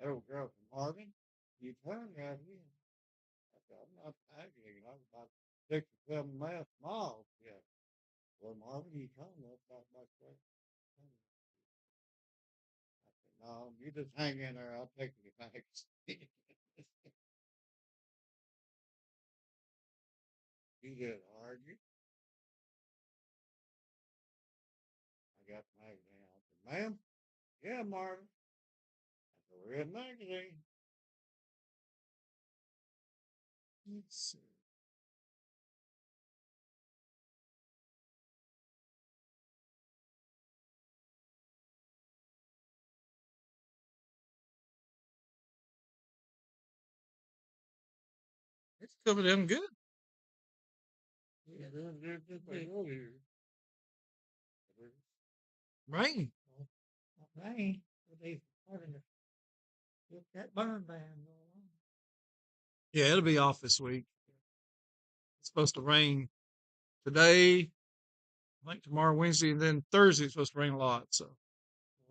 little girl from Marvin, you turn right here. I said, I'm not aggravating. I was about 6 or 7 miles yet. Well, Marvin, you come up about my way. I said, no, you just hang in there. I'll take you back. You did argue. I got the magazine. I said, ma'am? Yeah, Marvin. I said, we're in magazine. Let's see. It's coming in good. Yeah, there's just like earlier. Rain. Rain. They starting to get that burn ban going on. Yeah, it'll be off this week. It's supposed to rain today, I think tomorrow, Wednesday, and then Thursday it's supposed to rain a lot. So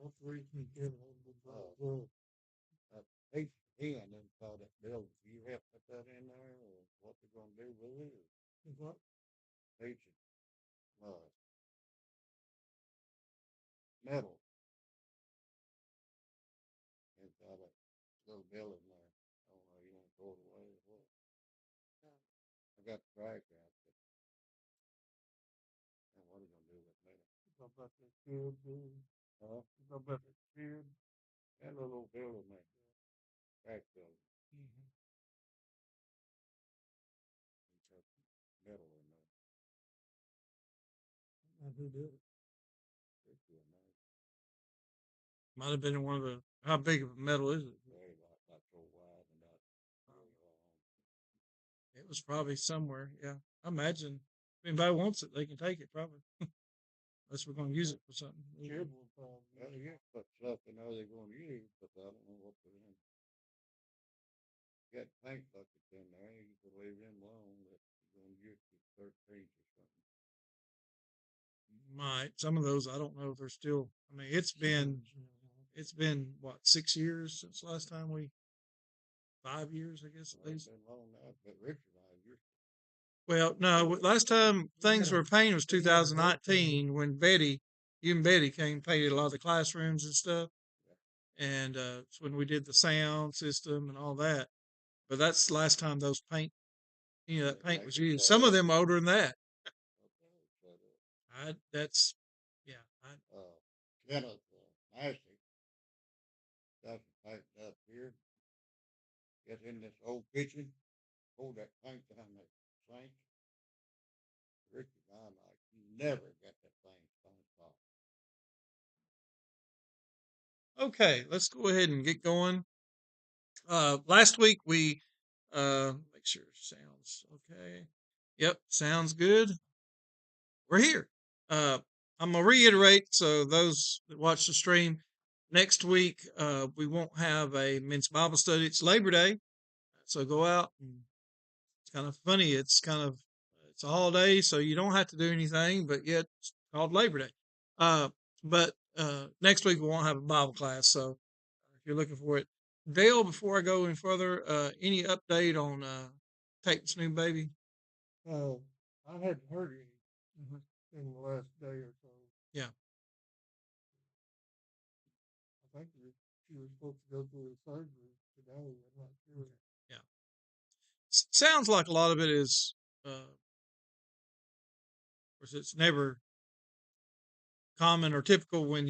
Hopefully you can get a HN inside that building. Do you have to put that in there, or what they're gonna do with it? What? H metal inside that little building there. I don't know, you want to throw it away or what? I got the trash out, but and what are you gonna do with metal? How about that kid, dude? Huh? How about that kid? That little building there. Trash building. Got metal in there. And who did it? It's real nice. might have been one of the. How big of a metal is it? Very about so wide and about very long. It was probably somewhere. Yeah, I imagine if anybody wants it, they can take it probably. Unless we're going to use it for something. Kid will probably. Well, you put stuff in there they're gonna use, but I don't know what they're in. Got paint buckets in there, you can leave them alone, but you're gonna use the 13 or something. Might some of those I don't know if they're still. I mean, it's been what 6 years since last time we. 5 years, I guess at Well, it's least. been long now, but Richard and I, you're Well, no, last time things were painted was 2019 when you and Betty came painted a lot of the classrooms and stuff, and it's when we did the sound system and all that. But that's the last time those paint, that paint was used. Some of them are older than that. That's, yeah. Kenneth Massey got the paint up here. Get in this old kitchen, hold that paint down that sink. Richard and I like never got that thing punched off. Okay, let's go ahead and get going. Last week we make sure it sounds okay. Yep, sounds good. We're here. I'm gonna reiterate so those that watch the stream. Next week we won't have a men's Bible study. It's Labor Day, so go out. And it's kind of funny. It's a holiday, so you don't have to do anything, but yet it's called Labor Day. But next week we won't have a Bible class, so if you're looking for it, Dale. Before I go any further, any update on Tate's new baby? I hadn't heard any in the last day or so. Yeah. I think she was supposed to go through the surgery today. I'm not sure. Yeah. Sounds like a lot of it is, of course, it's never common or typical when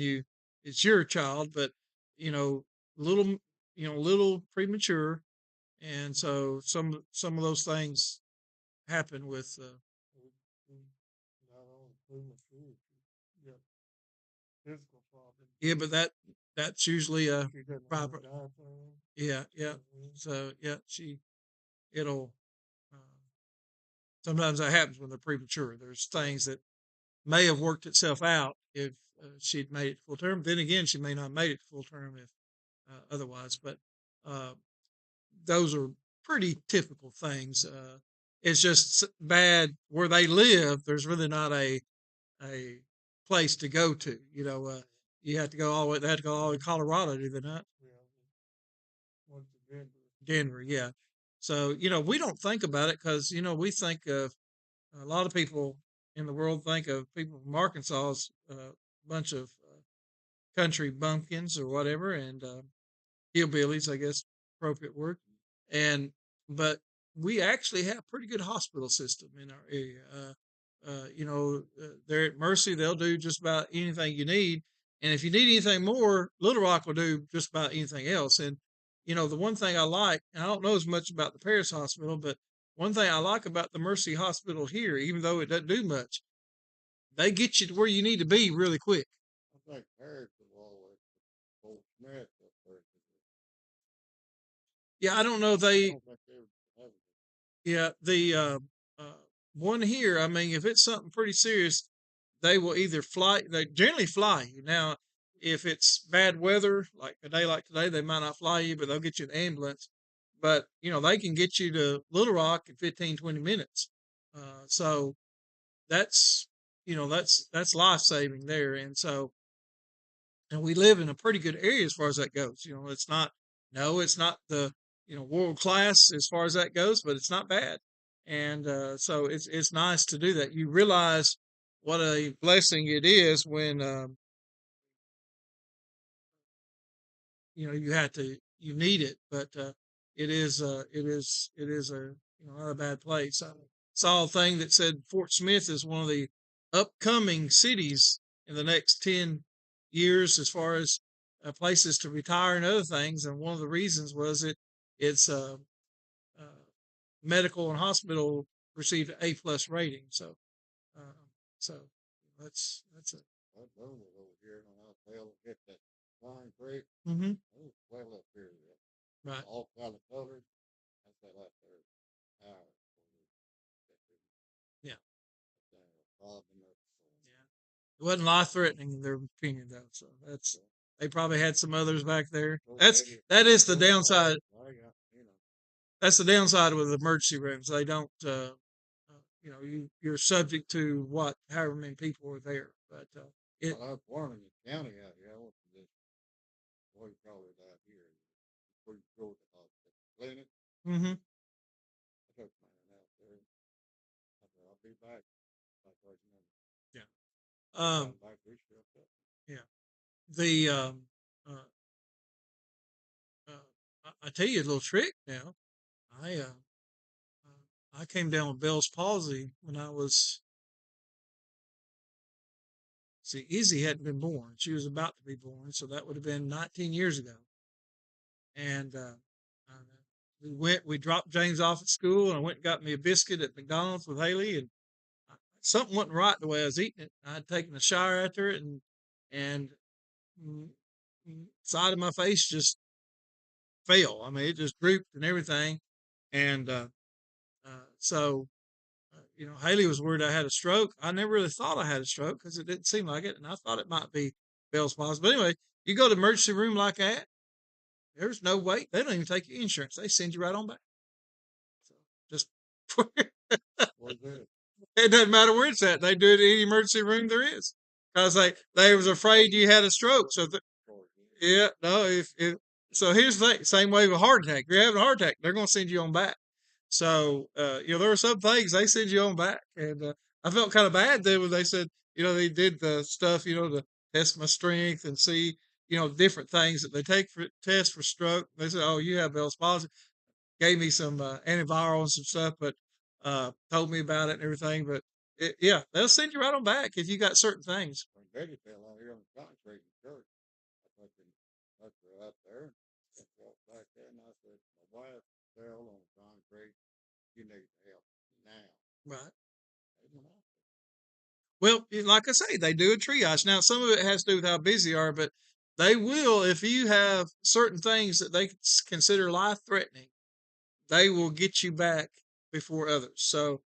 it's your child, but you know, little, little premature, and so some of those things happen with. Not only premature, she got physical problems. Yeah, but that's usually a She doesn't have proper. a diaphragm. Yeah, yeah. So yeah, it'll. Uh, Sometimes that happens when they're premature. There's things that may have worked itself out if she'd made it to full term. Then again, she may not have made it to full term if otherwise. But uh, those are pretty typical things. It's just bad where they live. There's really not a place to go to. You have to go all the way. They have to go all the way to Colorado, do they not? Was the Denver. Denver, yeah. So, we don't think about it because, we think of a lot of people in the world think of people from Arkansas as a bunch of country bumpkins or whatever, and hillbillies, I guess, appropriate word. And but we actually have a pretty good hospital system in our area. They're at Mercy; they'll do just about anything you need, and if you need anything more, Little Rock will do just about anything else. And the one thing I like, and I don't know as much about the Paris Hospital, but one thing I like about the Mercy Hospital here, even though it doesn't do much, they get you to where you need to be really quick. I think Harris was always old Smith up there. Yeah, I don't know. I They don't think they would have it. Yeah, the uh, one here, I mean, if it's something pretty serious, they will either fly, they generally fly you. Now, if it's bad weather, like a day like today, they might not fly you, but they'll get you an ambulance. But, they can get you to Little Rock in 15, 20 minutes. So that's, that's life saving there. And we live in a pretty good area as far as that goes. It's not, no, it's not the, world class as far as that goes, but it's not bad. And so it's nice to do that. You realize what a blessing it is when you need it, but it is a not a bad place. I saw a thing that said Fort Smith is one of the upcoming cities in the next 10 years as far as places to retire and other things, and one of the reasons was its uh, medical and hospital received an A+ rating. Uh, so that's a That road was over here when I fell and hit that Pine Creek. mm-hmm, It was well up here. right. All kind of colors. I fell out there hours Yeah. bobbing up. Yeah. It wasn't life threatening in their opinion though. So they probably had some others back there. That is the downside. That's the downside with emergency rooms. They don't you're subject to however many people are there. But it Well, I was born in the county out here. I went to this, what do you call it out here? Before you go to the hospital clinic, hmm I took mine out there. I said, I'll be back. Like, yeah. Um back, we shut up. yeah. The uh, I tell you a little trick now. I came down with Bell's palsy when I was. See, Izzy hadn't been born. She was about to be born, so that would have been 19 years ago. And uh, we dropped James off at school, and I went and got me a biscuit at McDonald's with Haley, and something wasn't right the way I was eating it. I'd taken a shower after it, and mm, side of my face just fell. I mean, it just drooped and everything. And so, Haley was worried I had a stroke. I never really thought I had a stroke because it didn't seem like it, and I thought it might be Bell's palsy. But anyway, you go to the emergency room like that, there's no wait. They don't even take your insurance. They send you right on back. So just What's that? it doesn't matter where it's at. They do it in any emergency room there is because they was afraid you had a stroke. So yeah, no, if so here's the thing. Same way with a heart attack. You're having a heart attack, they're going to send you on back. So there are some things they send you on back, and I felt kind of bad then when they said, they did the stuff, to test my strength and see, different things that they take for test for stroke. They said, "Oh, you have Bell's palsy." Gave me some antiviral and some stuff, but told me about it and everything. But yeah, they'll send you right on back if you got certain things. When Betty fell out here on the concrete in church, I took her out there and walked back there, and I said, my wife fell on the concrete. You need help now. Right. They went out Well, like I say, they do a triage. Now, some of it has to do with how busy they are, but they will, if you have certain things that they consider life threatening, they will get you back before others. So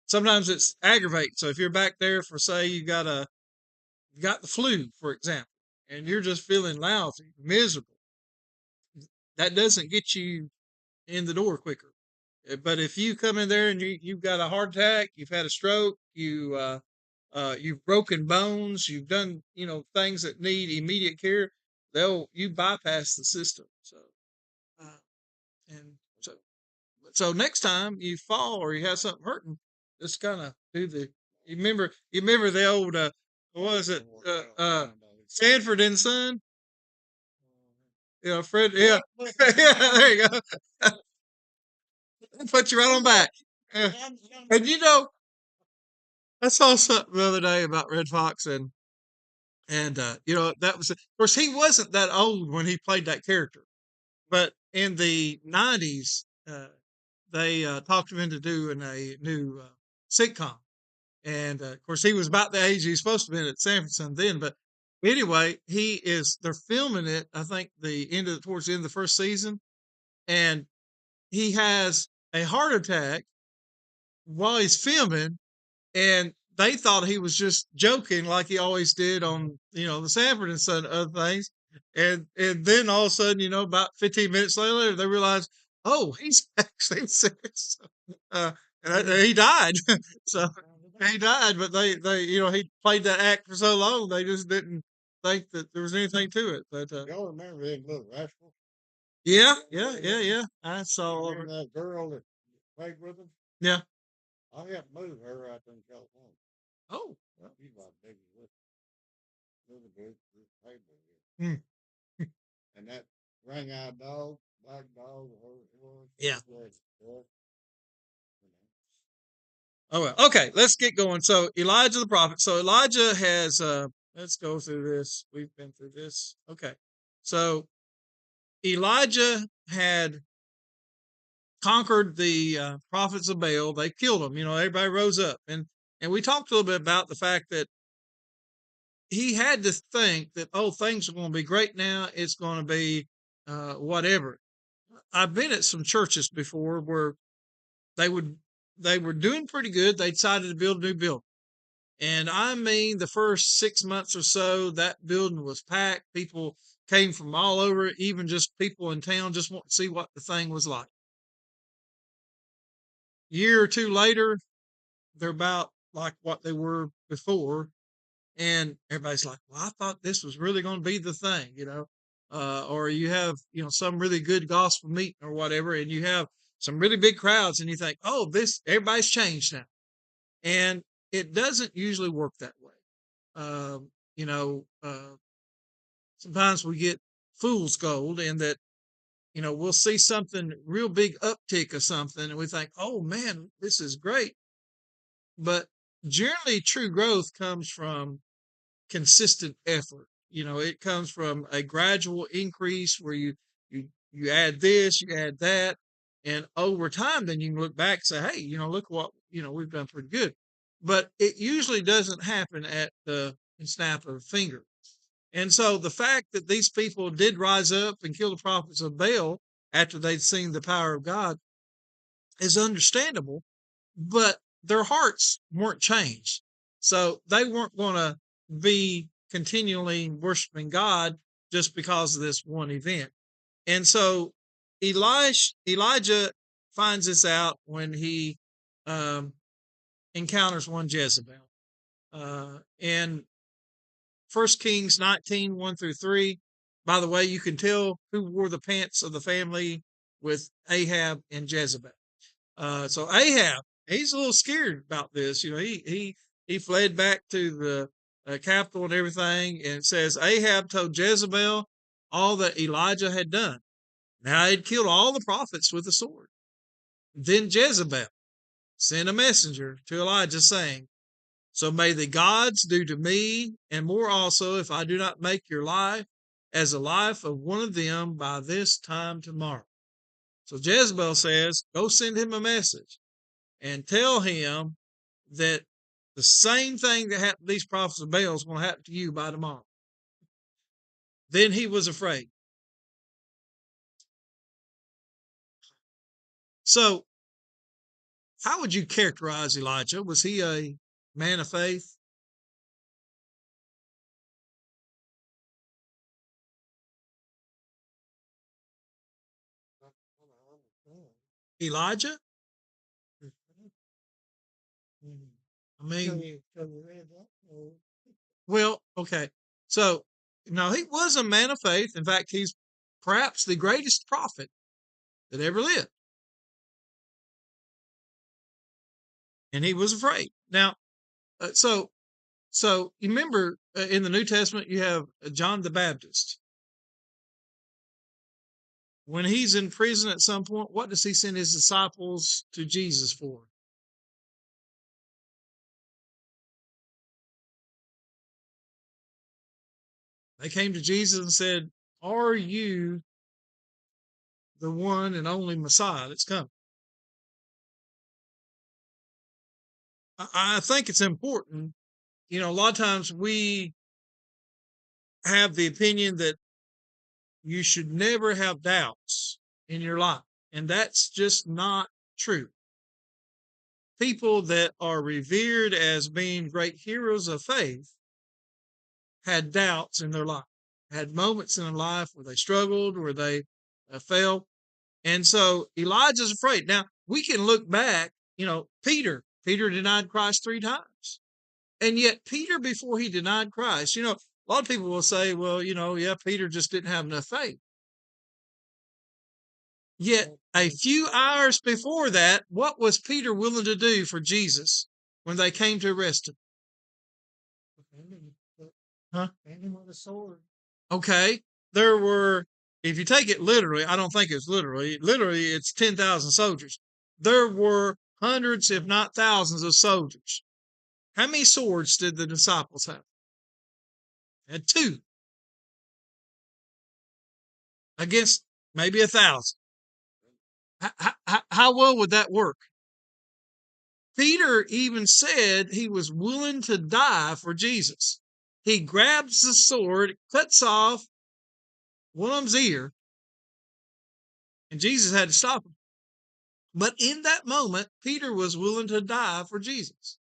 sometimes it's aggravating. So if you're back there for, say, you got the flu, for example, and you're just feeling lousy, miserable, that doesn't get you in the door quicker. But if you come in there and you've got a heart attack, you've had a stroke, you've broken bones, you've done things that need immediate care, you bypass the system. So Uh, and so next time you fall or you have something hurting, just kind of do the. You remember the old what was it? Sanford and Son. Fred. Yeah, yeah. There you go. Put you right on back. Yeah. And I saw something the other day about Red Fox, and that was, of course, he wasn't that old when he played that character, but in the '90s, they talked him into doing a new sitcom, and of course, he was about the age he's supposed to be at Sanford then. But anyway, they're filming it. I think towards the end of the first season, and he has a heart attack while he's filming, and they thought he was just joking like he always did on the Sanford and Son other things, and then all of a sudden, about 15 minutes later, they realized, oh, he's actually serious. uh he died. So he died, but he played that act for so long, they just didn't think that there was anything to it. But Y'all remember them little rascals? yeah, I saw. Remember that girl that played with them? Yeah. I helped move her out there in California. Oh. She's about big as this. Little bit, this table here. Hmm. And that ring-eyed dog, black dog, whatever it was. Yeah. Was, Oh well. Okay, let's get going. So Elijah the prophet. So Elijah has let's go through this. We've been through this. Okay. So Elijah had conquered the prophets of Baal. They killed them. Everybody rose up. And we talked a little bit about the fact that he had to think that, oh, things are going to be great now. It's going to be whatever. I've been at some churches before where they were doing pretty good. They decided to build a new building. And I mean, the first 6 months or so, that building was packed. People came from all over, even just people in town just want to see what the thing was like. Year or two later, they're about like what they were before. And everybody's like, well, I thought this was really going to be the thing. Or you have, some really good gospel meeting or whatever, and you have some really big crowds, and you think, oh, everybody's changed now. And it doesn't usually work that way. Um, you know, Sometimes we get fool's gold in that, we'll see something real big uptick or something, and we think, oh man, this is great. But generally, true growth comes from consistent effort. It comes from a gradual increase where you add this, you add that, and over time, then you can look back and say, hey, look what we've done pretty good. But it usually doesn't happen at the snap of a finger. And so the fact that these people did rise up and kill the prophets of Baal after they'd seen the power of God is understandable, but their hearts weren't changed. So they weren't going to be continually worshiping God just because of this one event. And so Elijah finds this out when he um, encounters one Jezebel. In 1 Kings 19, 1 through 3, by the way, you can tell who wore the pants of the family with Ahab and Jezebel. So Ahab, he's a little scared about this. He fled back to the capital and everything, and it says Ahab told Jezebel all that Elijah had done. Now he'd killed all the prophets with a sword. Then Jezebel sent a messenger to Elijah saying, so may the gods do to me and more also if I do not make your life as the life of one of them by this time tomorrow. So Jezebel says, go send him a message and tell him that the same thing that happened to these prophets of Baal is going to happen to you by tomorrow. Then he was afraid. So, how would you characterize Elijah? Was he a man of faith? Elijah? I mean, well, okay. So, no, he was a man of faith. In fact, he's perhaps the greatest prophet that ever lived. And he was afraid. Now, so you remember in the New Testament, you have John the Baptist. When he's in prison at some point, what does he send his disciples to Jesus for? They came to Jesus and said, "Are you the one and only Messiah that's coming?" I think it's important. You know, a lot of times we have the opinion that you should never have doubts in your life, and that's just not true. People that are revered as being great heroes of faith had doubts in their life, had moments in their life where they struggled, where they failed. And so Elijah's afraid. Now, we can look back, you know, Peter denied Christ 3 times. And yet, Peter, before he denied Christ, you know, a lot of people will say, well, you know, yeah, Peter just didn't have enough faith. Yet, a few hours before that, what was Peter willing to do for Jesus when they came to arrest him? Huh? Defend him with a sword. Okay. There were, if you take it literally, I don't think it's literally, it's 10,000 soldiers. There were hundreds, if not thousands, of soldiers. How many swords did the disciples have? Had 2 against maybe 1,000. How well would that work? Peter even said he was willing to die for Jesus. He grabs the sword, cuts off one of them's ear, and Jesus had to stop him. But in that moment, Peter was willing to die for Jesus.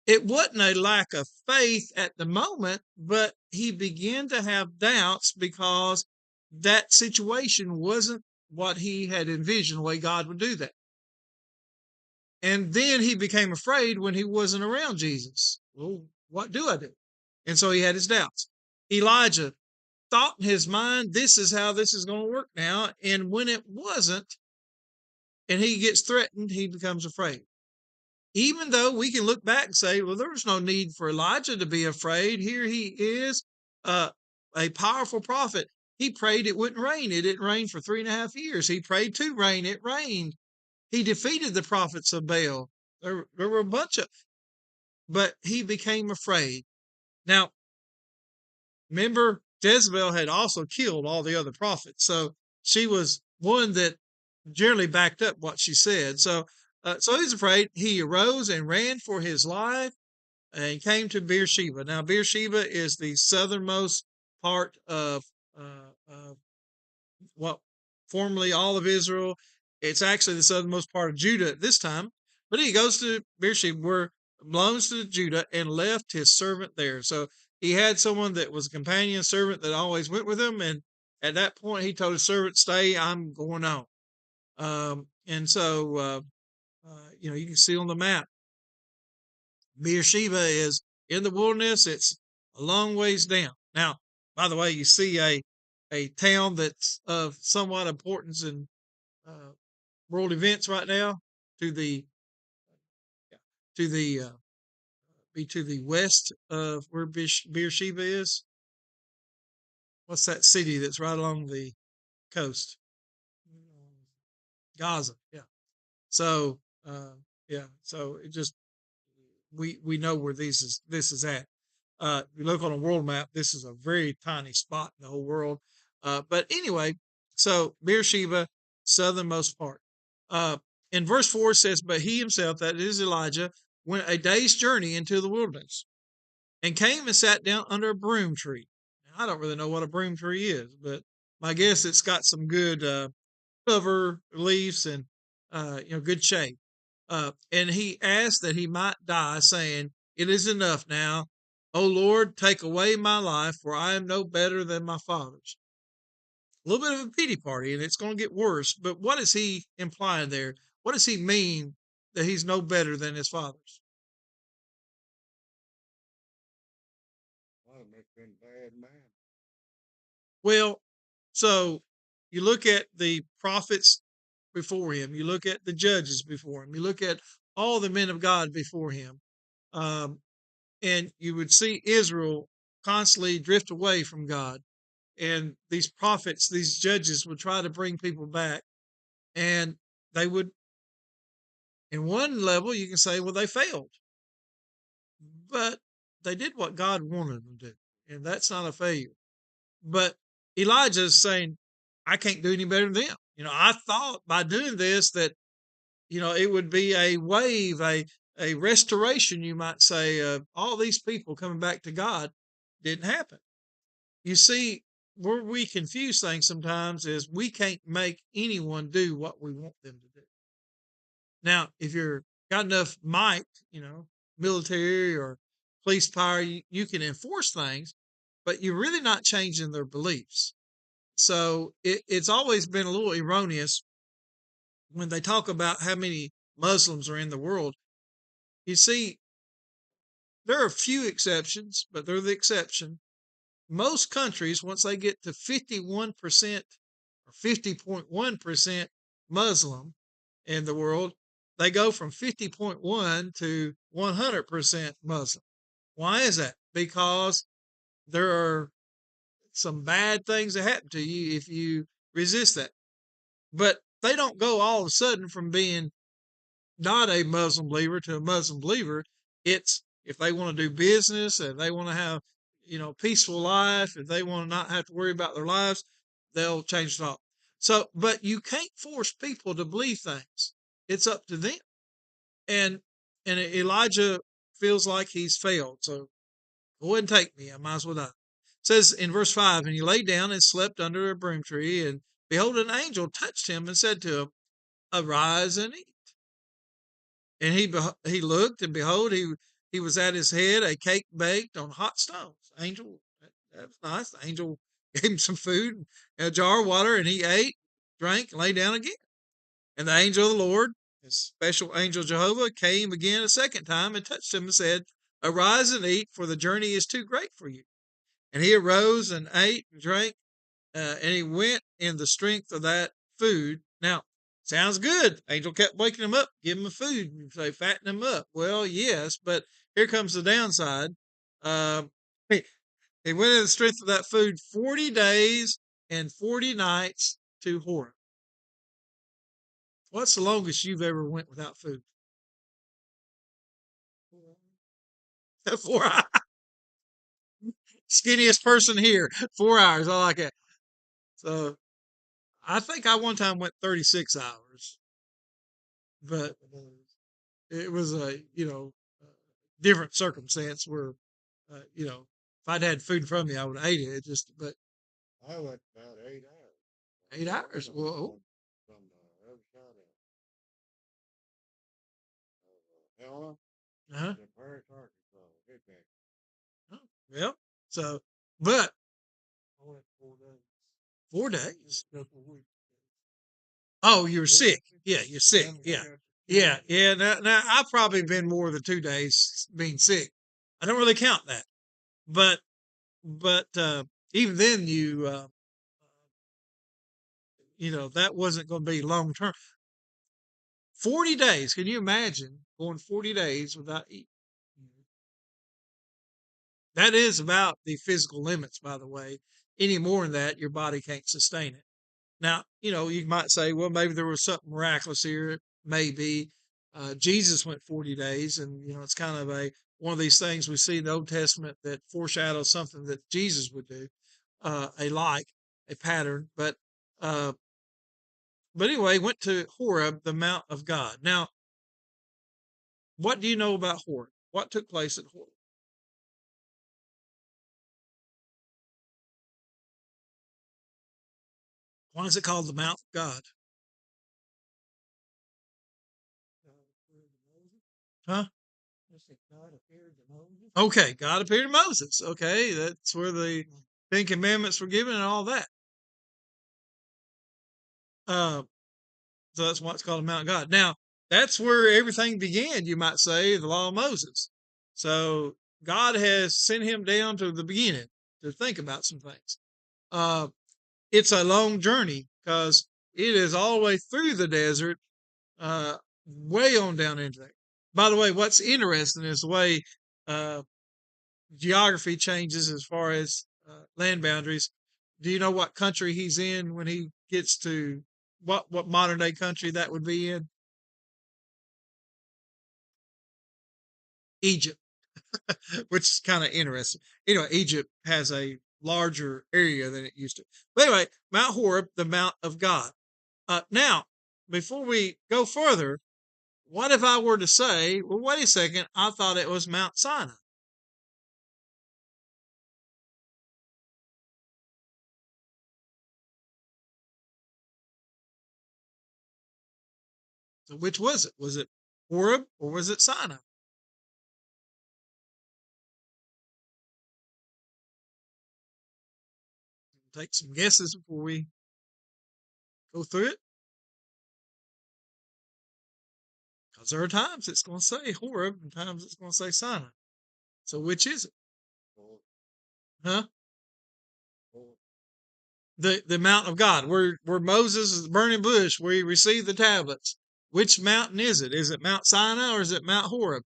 It wasn't a lack of faith at the moment, but he began to have doubts because that situation wasn't what he had envisioned the way God would do that. And then he became afraid when he wasn't around Jesus. Well, what do I do? And so he had his doubts. Elijah thought in his mind, this is how this is going to work now. And when it wasn't, and he gets threatened, he becomes afraid. Even though we can look back and say, well, there was no need for Elijah to be afraid. Here he is, a powerful prophet. He prayed it wouldn't rain. It didn't rain for 3.5 years. He prayed to rain. It rained. He defeated the prophets of Baal. There were a bunch of, but he became afraid. Now, remember, Jezebel had also killed all the other prophets. So she was one that generally backed up what she said. So he's afraid. He arose and ran for his life and came to Beersheba. Now, Beersheba is the southernmost part of what formerly all of Israel. It's actually the southernmost part of Judah at this time. But he goes to Beersheba, where belongs to Judah, and left his servant there. So he had someone that was a companion servant that always went with him. And at that point, he told his servant, "Stay, I'm going on." And so, you know, you can see on the map, Beersheba is in the wilderness. It's a long ways down. Now, by the way, you see a town that's of somewhat importance in world events right now to the to the be to the west of where Beersheba is. What's that city that's right along the coast? Gaza. Yeah. So yeah. So it just we know where this is at. If you look on a world map, this is a very tiny spot in the whole world. But anyway, so Beersheba, southernmost part. In verse 4 it says, "But he himself," that is Elijah, "went a day's journey into the wilderness and came and sat down under a broom tree." Now, I don't really know what a broom tree is, but my guess it's got some good cover leaves and you know, good shade. And he asked that he might die, saying, "It is enough now. O Lord, take away my life, for I am no better than my fathers." A little bit of a pity party, and it's going to get worse. But what is he implying there? What does he mean that he's no better than his fathers? Might have been bad man. Well, so you look at the prophets before him, you look at the judges before him, you look at all the men of God before him, um, and you would see Israel constantly drift away from God. And these prophets, these judges would try to bring people back, and they would, in one level, you can say, well, they failed, but they did what God wanted them to do, and that's not a failure. But Elijah is saying, I can't do any better than them. I thought by doing this that, it would be a wave, a restoration, you might say, of all these people coming back to God. Didn't happen. You see, where we confuse things sometimes is we can't make anyone do what we want them to do. Now, if you're got enough might, military or police power, you can enforce things, but you're really not changing their beliefs. So it's always been a little erroneous when they talk about how many Muslims are in the world. You see, there are a few exceptions, but they're the exception. Most countries, once they get to 51% or 50.1% Muslim in the world, they go from 50.1 to 100% Muslim. Why is that? Because there are some bad things that happen to you if you resist that. But they don't go all of a sudden from being not a Muslim believer to a Muslim believer. It's if they want to do business, if they want to have, peaceful life, if they want to not have to worry about their lives, they'll change it all. So, but you can't force people to believe things. It's up to them. And Elijah feels like he's failed. So go ahead and take me. I might as well die. It says in verse 5, and he lay down and slept under a broom tree, and behold, an angel touched him and said to him, arise and eat. And he looked, and behold, he was at his head a cake baked on hot stones. Angel, that was nice. The angel gave him some food, and a jar of water, and he ate, drank, and lay down again. And the angel of the Lord, his special angel Jehovah, came again a second time and touched him and said, arise and eat, for the journey is too great for you. And he arose and ate and drank, and he went in the strength of that food. Now, sounds good. Angel kept waking him up, giving him food, and say, fatten him up. Well, yes, but here comes the downside. He, he went in the strength of that food 40 days and 40 nights to Horeb. What's the longest you've ever went without food? 4 hours. Skinniest person here. 4 hours. I like it. So I think I one time went 36 hours, but it was a, different circumstance where, if I'd had food from me, I would have ate it. But I went about 8 hours. 8 hours. Whoa. From the other side of Helena Uh-huh. to Paris, Arkansas. Hit that. Oh, well, so, but I went 4 days. 4 days. Couple weeks. Oh, you're sick. Yeah, you're sick. Yeah. Yeah. Yeah. Now I've probably been more than 2 days being sick. I don't really count that. But, even then that wasn't going to be long term. 40 days. Can you imagine going 40 days without eating? That is about the physical limits, by the way. Any more than that, your body can't sustain it. Now, you might say, well, maybe there was something miraculous here. Maybe Jesus went 40 days, and it's kind of one of these things we see in the Old Testament that foreshadows something that Jesus would do, a pattern. But anyway, went to Horeb, the Mount of God. Now, what do you know about Horeb? What took place at Horeb? Why is it called the Mount of God? Huh? God appeared to Moses. Okay, God appeared to Moses. Okay, that's where the 10 Commandments were given and all that. So that's why it's called the Mount of God. Now, that's where everything began, you might say, the law of Moses. So God has sent him down to the beginning to think about some things. It's a long journey because it is all the way through the desert, way on down into there. By the way, what's interesting is the way uh, geography changes as far as land boundaries. Do you know what country he's in when he gets to what modern day country that would be in? Egypt, which is kind of interesting. Anyway, Egypt has a larger area than it used to. But anyway, Mount Horeb, the Mount of God. Now, before we go further, what if I were to say, well, wait a second, I thought it was Mount Sinai? So which was it? Was it Horeb or was it Sinai? Take some guesses before we go through it. Because there are times it's going to say Horeb and times it's going to say Sinai. So which is it? Or, Huh? or, The Mount of God, where Moses is the burning bush, where he received the tablets. Which mountain is it? Is it Mount Sinai or is it Mount Horeb?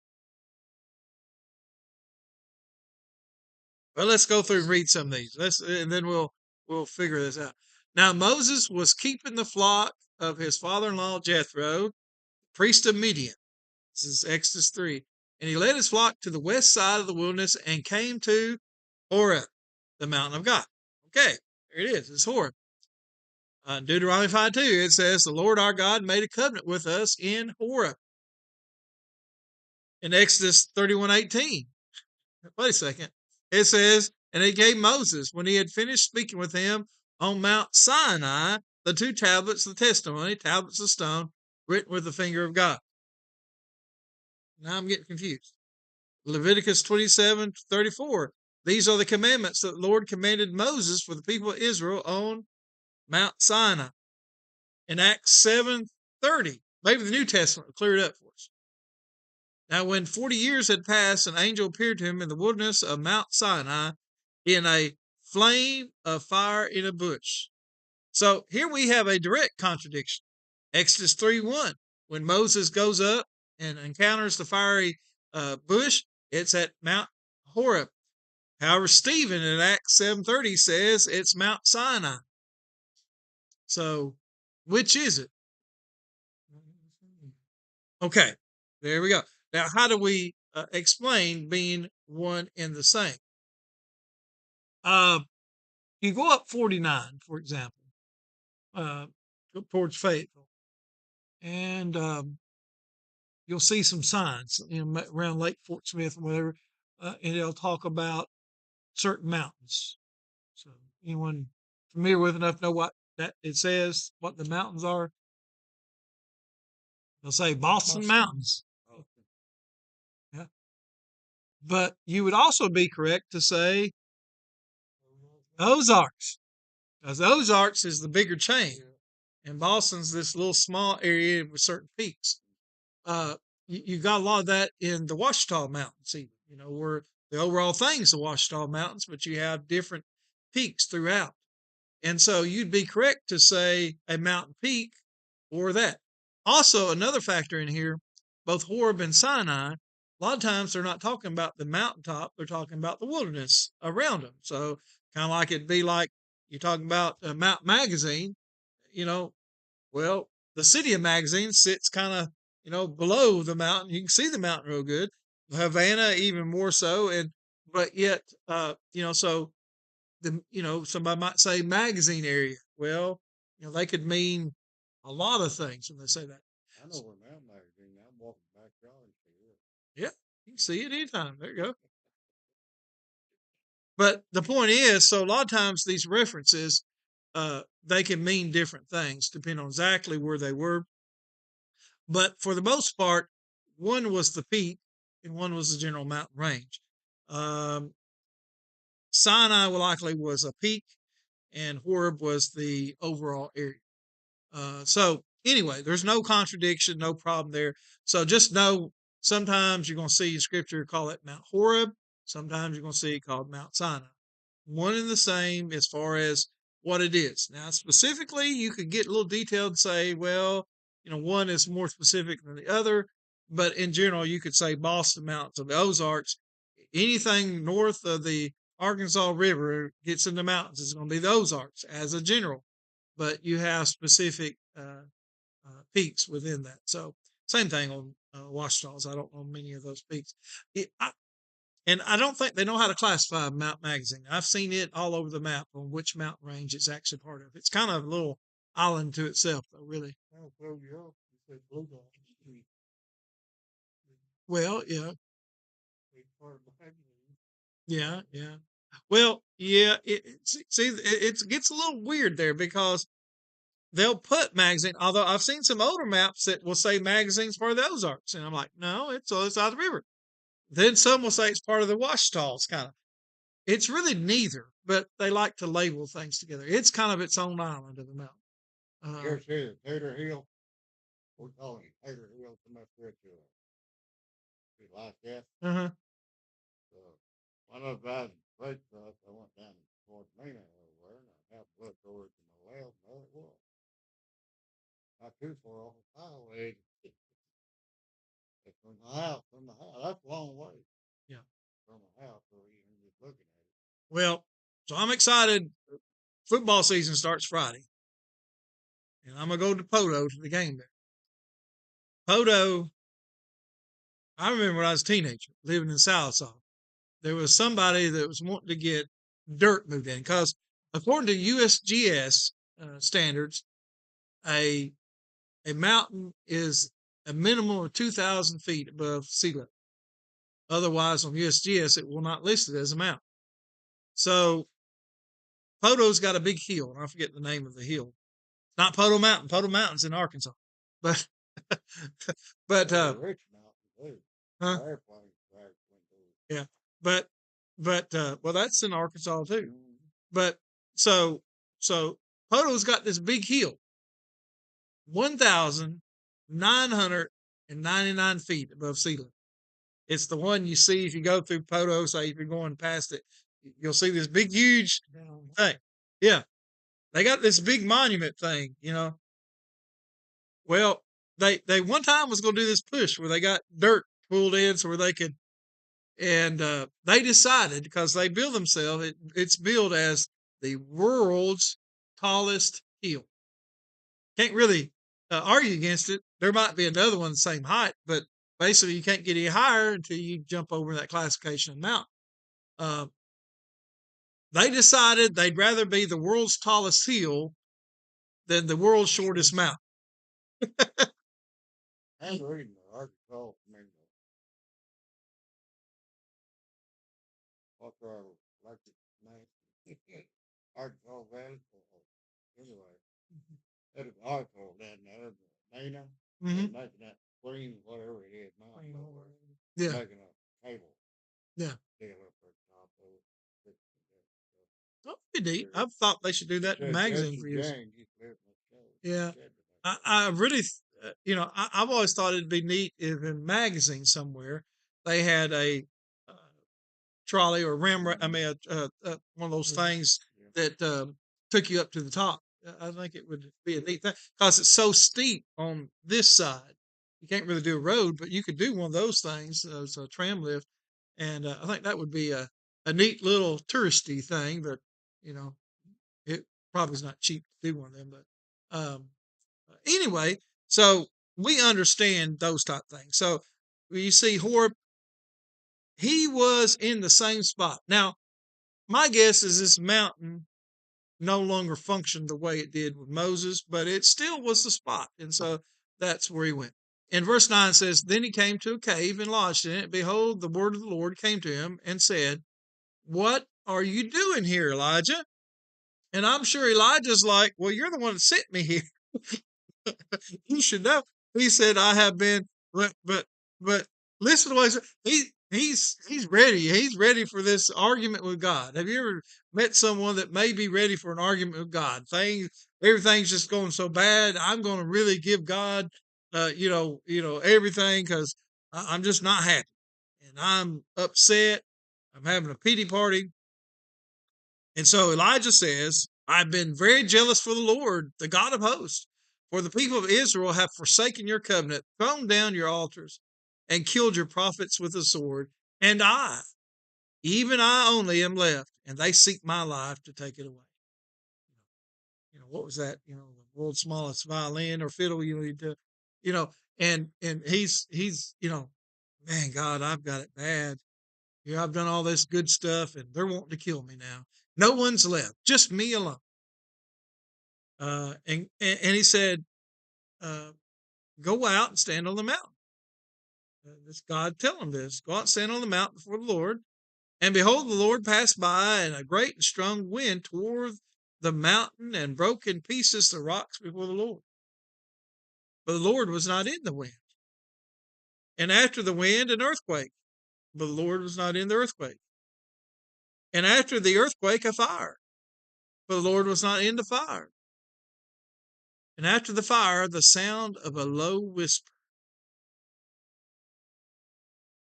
Well, let's go through and read some of these. And then we'll figure this out. Now Moses was keeping the flock of his father-in-law Jethro, priest of Midian. This is Exodus 3. And he led his flock to the west side of the wilderness and came to Horeb, the mountain of God. Okay, there it is. It's Horeb. Deuteronomy 5:2, it says, the Lord our God made a covenant with us in Horeb. In Exodus 31:18, wait a second, it says, and he gave Moses, when he had finished speaking with him on Mount Sinai, the two tablets of the testimony, tablets of stone, written with the finger of God. Now I'm getting confused. Leviticus 27:34, these are the commandments that the Lord commanded Moses for the people of Israel on Mount Sinai. In Acts 7:30, maybe the New Testament will clear it up for us. Now, when 40 years had passed, an angel appeared to him in the wilderness of Mount Sinai in a flame of fire in a bush. So here we have a direct contradiction. Exodus 3:1, when Moses goes up and encounters the fiery bush, it's at Mount Horeb. However, Stephen in Acts 7:30 says it's Mount Sinai. So, which is it? Okay, there we go. Now, how do we explain being one and the same? You go up 49, for example, go towards Fayetteville, and you'll see some signs, around Lake Fort Smith and whatever, and it'll talk about certain mountains. So, anyone familiar with enough know what that it says, what the mountains are? They'll say Boston Mountains. oh, Yeah. But you would also be correct to say Ozarks, because Ozarks is the bigger chain, and Boston's this little small area with certain peaks. You got a lot of that in the Ouachita Mountains, even, where the overall thing's the Ouachita Mountains, but you have different peaks throughout. And so you'd be correct to say a mountain peak or that. Also, another factor in here, both Horeb and Sinai, a lot of times they're not talking about the mountaintop, they're talking about the wilderness around them. So, kind of like it'd be like you're talking about Mount Magazine, you know, well, the city of Magazine sits kind of, below the mountain. You can see the mountain real good. Havana, even more so. But yet, so somebody might say magazine area. Well, they could mean a lot of things when they say that. I know where Mount Magazine. I'm walking back yard and see it. Yeah, you can see it anytime. There you go. But the point is, so a lot of times these references, they can mean different things depending on exactly where they were. But for the most part, one was the peak and one was the general mountain range. Um, Sinai likely was a peak, and Horeb was the overall area. So anyway, there's no contradiction, no problem there. So just know sometimes you're going to see in scripture call it Mount Horeb. Sometimes you're going to see it called Mount Sinai. One and the same as far as what it is. Now, specifically, you could get a little detailed and say, well, one is more specific than the other, but in general, you could say Boston Mountains of the Ozarks. Anything north of the Arkansas River gets in the mountains is going to be the Ozarks as a general, but you have specific peaks within that. So same thing on Washita's. I don't know many of those peaks. And I don't think they know how to classify Mount Magazine. I've seen it all over the map on which mountain range it's actually part of. It's kind of a little island to itself, though, really. I'll throw you off. You said Blue Dog. Well, yeah, Big part of Magazine. yeah. Well, yeah. It gets a little weird there because they'll put magazine. Although I've seen some older maps that will say magazines for the Ozarks, and I'm like, no, it's on the other side of the river. Then some will say it's part of the Washita's, kind of. It's really neither, but they like to label things together. It's kind of its own island of the mountain. You ever see the Tater Hill? We call it Tater Hill. Come up here to you like that. Uh-huh. So when I was driving the freight truck, I went down towards Mena over there, and I had to look over to my left, and there it was. Not too far off the highway. It's from the house, that's a long way. Yeah. From the house, or even just looking at it. Well, so I'm excited. Football season starts Friday, and I'm gonna go to Poto to the game there. Poto, I remember when I was a teenager living in Salisaw, there was somebody that was wanting to get dirt moved in because, according to USGS standards, a mountain is a minimum of 2,000 feet above sea level. Otherwise, on USGS, it will not list it as a mountain. So Poto's got a big hill, and I forget the name of the hill. It's not Poto Mountain. Poto Mountain's in Arkansas, but Rich Mountain too. huh? Airplane crash went through. Yeah, but well, that's in Arkansas too. Mm. But so Poto's got this big hill, 1,999 feet above sea level. It's the one you see if you go through Poto. Say if you're going past it, you'll see this big, huge thing. Yeah, they got this big monument thing. Well, they one time was going to do this push where they got dirt pulled in so where they could, and they decided because they build themselves. It's billed as the world's tallest hill. Can't really argue against it. There might be another one the same height, but basically you can't get any higher until you jump over that classification of mountain. They decided they'd rather be the world's tallest hill than the world's shortest mountain. I'm reading the article. What's our electric name? Arkansas Valley. Anyway, there's an article down there, Dana, Mm-hmm. making that green, whatever it is, mountain over Yeah, making a cable yeah. deal up at the top of it. Oh, pretty neat. I've thought they should do that in magazine for years. Yeah. I really, I've always thought it'd be neat if in magazine somewhere they had a trolley or one of those things that took you up to the top. I think it would be a neat thing because it's so steep on this side. You can't really do a road, but you could do one of those things as a tram lift, and I think that would be a neat little touristy thing. But it probably is not cheap to do one of them. But anyway, so we understand those type things. So you see Horeb, he was in the same spot. Now, my guess is this mountain no longer functioned the way it did with Moses, but it still was the spot. And so that's where he went. And verse 9 says, Then he came to a cave and lodged in it. Behold, the word of the Lord came to him and said, What are you doing here, Elijah? And I'm sure Elijah's like, Well, you're the one that sent me here. You should know. He said, I have been, but listen to what he said. He's ready. He's ready for this argument with God. Have you ever met someone that may be ready for an argument with God? Everything's just going so bad. I'm going to really give God, everything because I'm just not happy and I'm upset. I'm having a pity party. And so Elijah says, I've been very jealous for the Lord, the God of hosts. For the people of Israel have forsaken your covenant, thrown down your altars, and killed your prophets with the sword. And I, even I only, am left, and they seek my life to take it away. What was that? The world's smallest violin or fiddle. You know, and he's, man, God, I've got it bad. I've done all this good stuff, and they're wanting to kill me now. No one's left, just me alone. And he said, uh, go out and stand on the mountain. This God telling him this. Go out and stand on the mountain before the Lord. And behold, the Lord passed by, and a great and strong wind tore the mountain and broke in pieces the rocks before the Lord. But the Lord was not in the wind. And after the wind, an earthquake. But the Lord was not in the earthquake. And after the earthquake, a fire. But the Lord was not in the fire. And after the fire, the sound of a low whisper.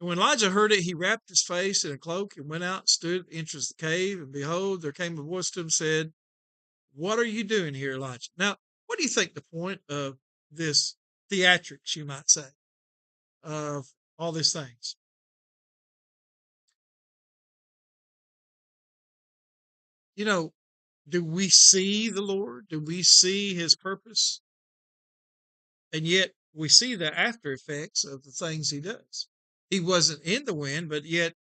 And when Elijah heard it, he wrapped his face in a cloak and went out and stood at the entrance of the cave. And behold, there came a voice to him and said, what are you doing here, Elijah? Now, what do you think the point of this theatrics, you might say, of all these things? Do we see the Lord? Do we see his purpose? And yet we see the after effects of the things he does. He wasn't in the wind, but yet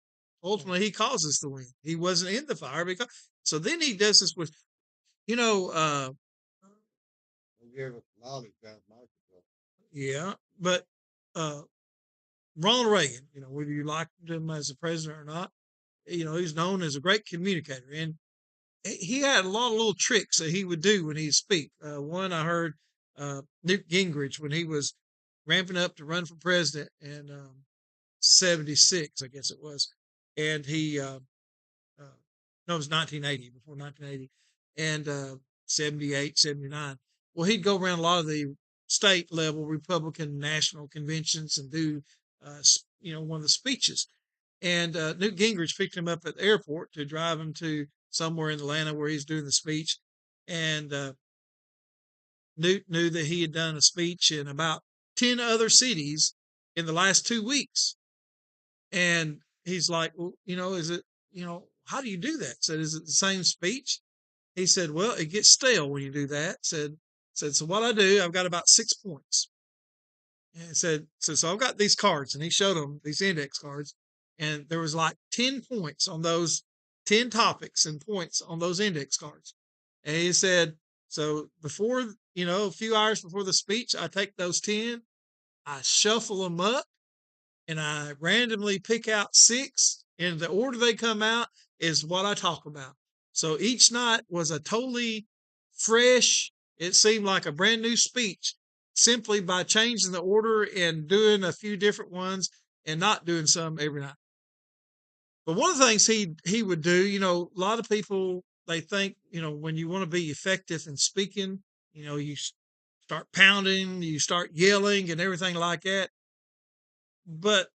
ultimately he causes the wind. He wasn't in the fire so then he does this with, They give us knowledge out of Microsoft. yeah, but Ronald Reagan, whether you liked him as a president or not, he's known as a great communicator, and he had a lot of little tricks that he would do when he'd speak. One I heard Newt Gingrich when he was ramping up to run for president in 76, I guess it was, and he no, it was 1980, before 1980, and 78, 79. Well, he'd go around a lot of the state level Republican national conventions and do, one of the speeches. And Newt Gingrich picked him up at the airport to drive him to somewhere in Atlanta where he's doing the speech. And Newt knew that he had done a speech in about 10 other cities in the last 2 weeks. And he's like, well, is it, how do you do that? Said, is it the same speech? He said, well, it gets stale when you do that. Said, so what I do, I've got about 6 points. And said, so I've got these cards, and he showed them these index cards, and there was like 10 points on those 10 topics and points on those index cards. And he said, so before, a few hours before the speech, I take those 10, I shuffle them up, and I randomly pick out 6, and the order they come out is what I talk about. So each night was a totally fresh, it seemed like a brand new speech, simply by changing the order and doing a few different ones and not doing some every night. But one of the things he would do, a lot of people, they think, when you want to be effective in speaking, you start pounding, you start yelling and everything like that. But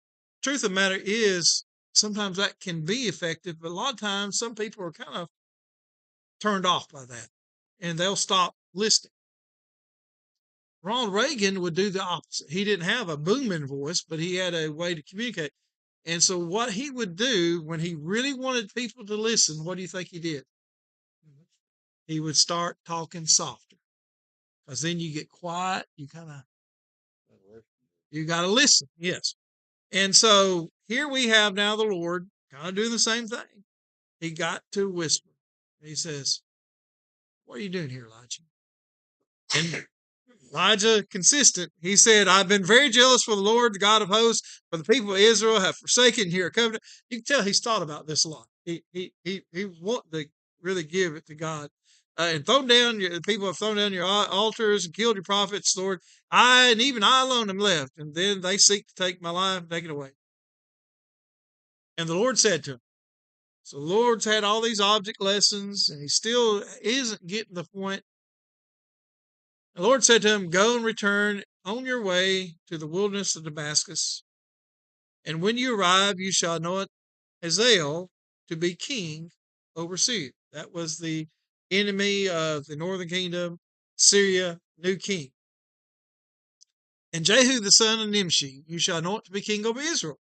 truth of the matter is, sometimes that can be effective, but a lot of times some people are kind of turned off by that and they'll stop listening. Ronald Reagan would do the opposite. He didn't have a booming voice, but he had a way to communicate. And so what he would do when he really wanted people to listen, what do you think he did? He would start talking softer, because then you get quiet. You got to listen. Yes. And so here we have now the Lord kind of doing the same thing. He got to whisper. He says, what are you doing here, Elijah? And Elijah, consistent, he said, I've been very jealous for the Lord, the God of hosts, for the people of Israel have forsaken your covenant. You can tell he's thought about this a lot. He wanted to really give it to God. And people have thrown down your altars and killed your prophets, Lord. And even I alone am left. And then they seek to take my life and take it away. And the Lord said to him, so the Lord's had all these object lessons, and he still isn't getting the point. The Lord said to him, go and return on your way to the wilderness of Damascus. And when you arrive, you shall anoint Hazael to be king over Syria. That was the enemy of the northern kingdom, Syria, new king. And Jehu the son of Nimshi, you shall anoint to be king over Israel.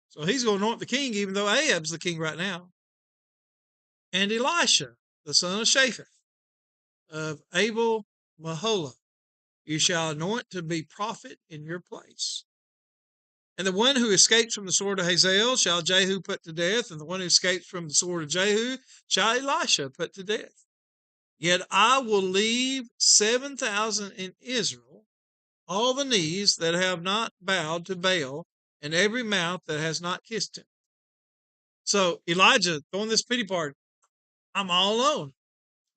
So he's going to anoint the king, even though Ahab's the king right now. And Elisha, the son of Shaphat, of Abel Maholah, you shall anoint to be prophet in your place. And the one who escapes from the sword of Hazael shall Jehu put to death, and the one who escapes from the sword of Jehu shall Elisha put to death. Yet I will leave 7,000 in Israel, all the knees that have not bowed to Baal, and every mouth that has not kissed him. So Elijah throwing this pity party. I'm all alone.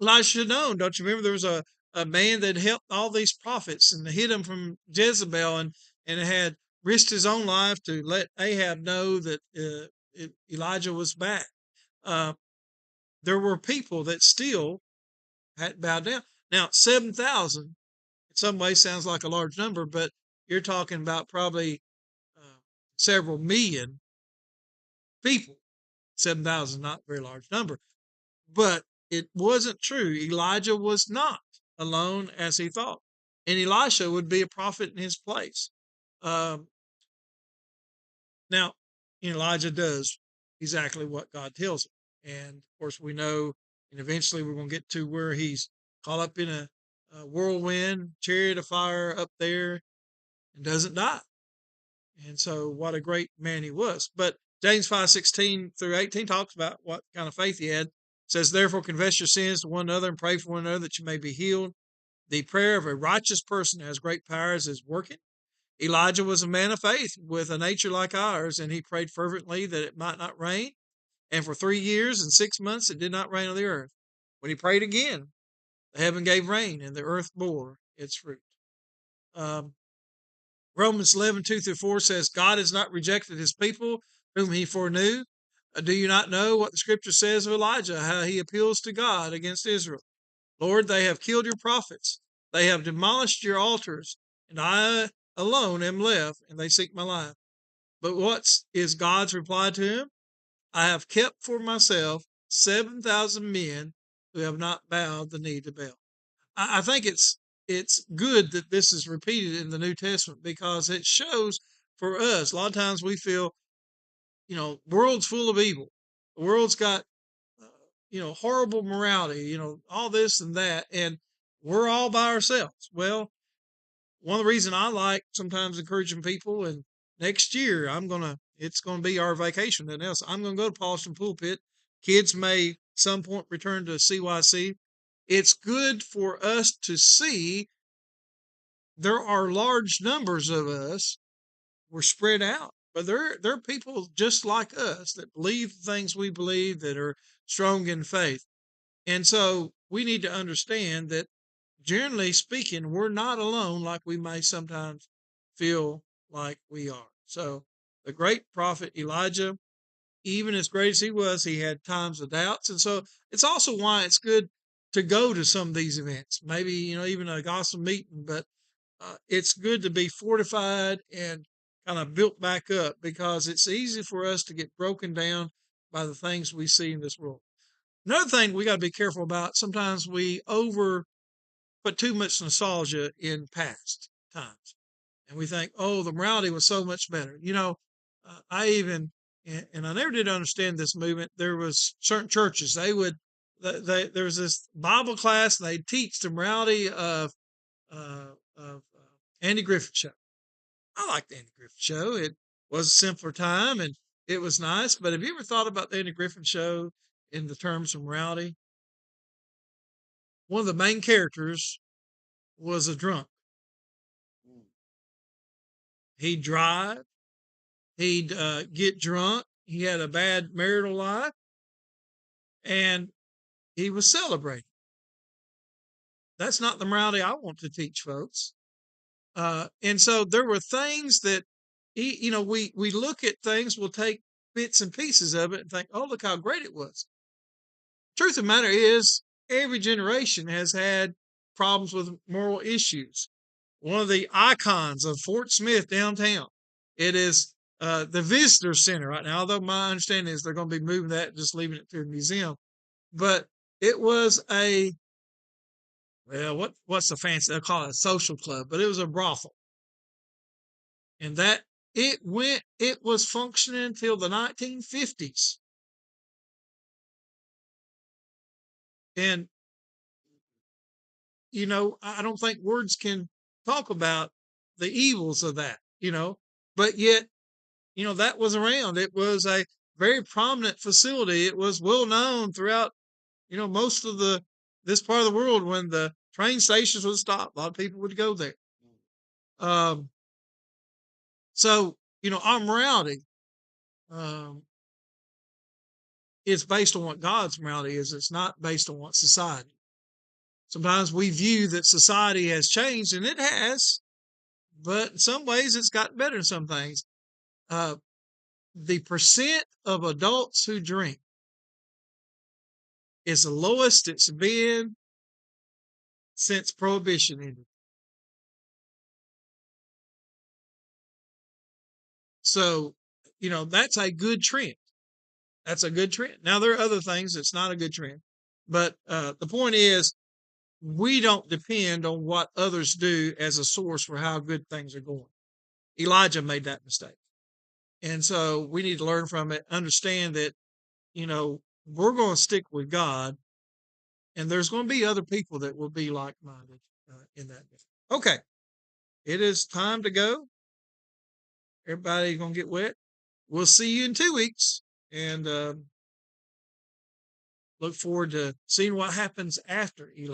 Elijah should have known. Don't you remember there was a man that helped all these prophets and hid them from Jezebel and had risked his own life to let Ahab know that Elijah was back. There were people that still had bowed down. Now, 7,000 in some ways sounds like a large number, but you're talking about probably several million people. 7,000, not a very large number. But it wasn't true. Elijah was not alone as he thought. And Elisha would be a prophet in his place. Now, Elijah does exactly what God tells him. And of course, we know, and eventually we're going to get to where he's caught up in a whirlwind, chariot of fire up there, and doesn't die. And so, what a great man he was. But James 5:16 through 18 talks about what kind of faith he had. It says, therefore, confess your sins to one another and pray for one another that you may be healed. The prayer of a righteous person has great power as is working. Elijah was a man of faith with a nature like ours, and he prayed fervently that it might not rain. And for 3 years and 6 months, it did not rain on the earth. When he prayed again, the heaven gave rain, and the earth bore its fruit. Romans 11:2 through 4 says, God has not rejected his people whom he foreknew. Do you not know what the scripture says of Elijah, how he appeals to God against Israel? Lord, they have killed your prophets. They have demolished your altars, and I alone am left, and they seek my life. But what is God's reply to him? I have kept for myself 7,000 men who have not bowed the knee to Baal. I think it's good that this is repeated in the New Testament because it shows for us. A lot of times we feel, world's full of evil. The world's got, horrible morality, all this and that, and we're all by ourselves. Well, one of the reasons I like sometimes encouraging people, and next year it's gonna be our vacation. Nothing else. I'm gonna go to Paulson Pulpit. Kids may some point return to CYC. It's good for us to see there are large numbers of us. We're spread out, but there are people just like us that believe the things we believe, that are strong in faith. And so we need to understand that, generally speaking, we're not alone like we may sometimes feel like we are. So the great prophet Elijah, even as great as he was, he had times of doubts. And so it's also why it's good to go to some of these events, maybe, even a gospel meeting, but it's good to be fortified and kind of built back up, because it's easy for us to get broken down by the things we see in this world. Another thing we got to be careful about, sometimes we put too much nostalgia in past times. And we think, oh, the morality was so much better. And I never did understand this movement. There was certain churches, there was this Bible class, and they teach the morality of Andy Griffith Show. I liked the Andy Griffith Show. It was a simpler time, and it was nice. But have you ever thought about the Andy Griffith Show in the terms of morality? One of the main characters was a drunk. He'd drive. He'd get drunk. He had a bad marital life. And he was celebrating. That's not the morality I want to teach folks. And so there were things that, we look at things, we'll take bits and pieces of it and think, oh, look how great it was. Truth of the matter is, every generation has had problems with moral issues. One of the icons of Fort Smith downtown, it is the visitor center right now, although my understanding is they're going to be moving that and just leaving it to a museum. But It was a, well, what's the fancy? They'll call it a social club, but it was a brothel, and that it was functioning until the 1950s, and I don't think words can talk about the evils of that, but yet, that was around. It was a very prominent facility. It was well known throughout, most of this part of the world. When the train stations would stop, a lot of people would go there. Um, so, our morality, um, is based on what God's morality is. It's not based on what society. Sometimes we view that society has changed, and it has, but in some ways it's gotten better in some things. Uh, the percent of adults who drink is the lowest it's been since prohibition ended. So, that's a good trend. That's a good trend. Now, there are other things that's not a good trend, but the point is, we don't depend on what others do as a source for how good things are going. Elijah made that mistake. And so we need to learn from it, understand that, we're going to stick with God, and there's going to be other people that will be like minded in that. Okay, it is time to go. Everybody's going to get wet. We'll see you in 2 weeks, and look forward to seeing what happens after Elijah.